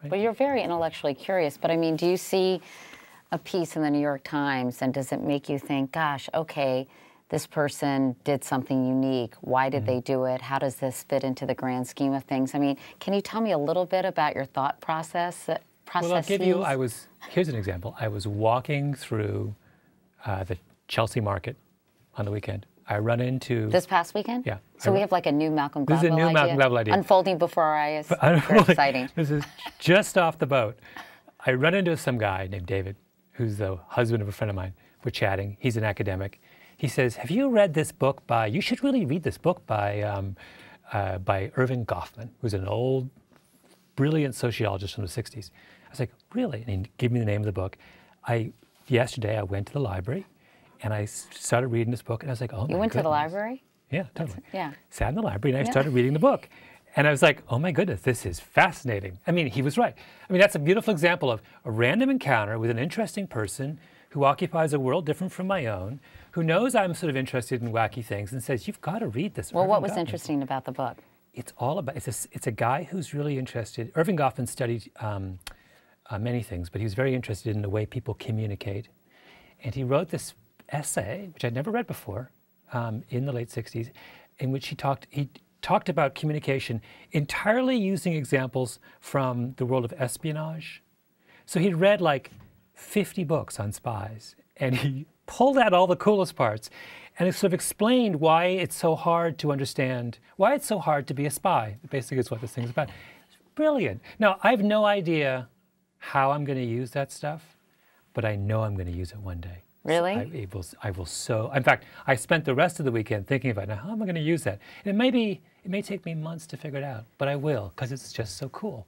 Right? But you're very intellectually curious. But I mean, do you see a piece in the New York Times and does it make you think, gosh, okay, this person did something unique. Why did they do it? How does this fit into the grand scheme of things? I mean, can you tell me a little bit about your thought process? Well, I'll give you, here's an example. I was walking through the Chelsea market on the weekend. I run into... This past weekend? Yeah. So we have like a new Malcolm Gladwell idea? This is a new Malcolm Gladwell idea. Unfolding before our eyes. Very exciting. This is just off the boat. I run into some guy named David, who's the husband of a friend of mine. We're chatting. He's an academic. He says, have you read this book by, you should really read this book by Irving Goffman, who's an old, brilliant sociologist from the 60s. I was like, really? And he gave me the name of the book. Yesterday, I went to the library, and I started reading this book, and I was like, oh my goodness. You went to the library? Yeah, totally. Yeah. Sat in the library, and I started reading the book. And I was like, oh my goodness, this is fascinating. I mean, he was right. I mean, that's a beautiful example of a random encounter with an interesting person who occupies a world different from my own, who knows I'm sort of interested in wacky things and says, you've got to read this. Well, Irving what was Goffman. interesting about the book? It's all about, it's a guy who's really interested. Irving Goffman studied many things, but he was very interested in the way people communicate. And he wrote this essay, which I'd never read before, in the late 60s, in which he talked about communication entirely using examples from the world of espionage. So he'd read like 50 books on spies, and he pulled out all the coolest parts, and it sort of explained why it's so hard to understand, why it's so hard to be a spy. Basically, is what this thing's about. It's brilliant. Now, I have no idea how I'm going to use that stuff, but I know I'm going to use it one day. Really? So I will so. In fact, I spent the rest of the weekend thinking about, now, how am I going to use that? And it may take me months to figure it out, but I will, because it's just so cool.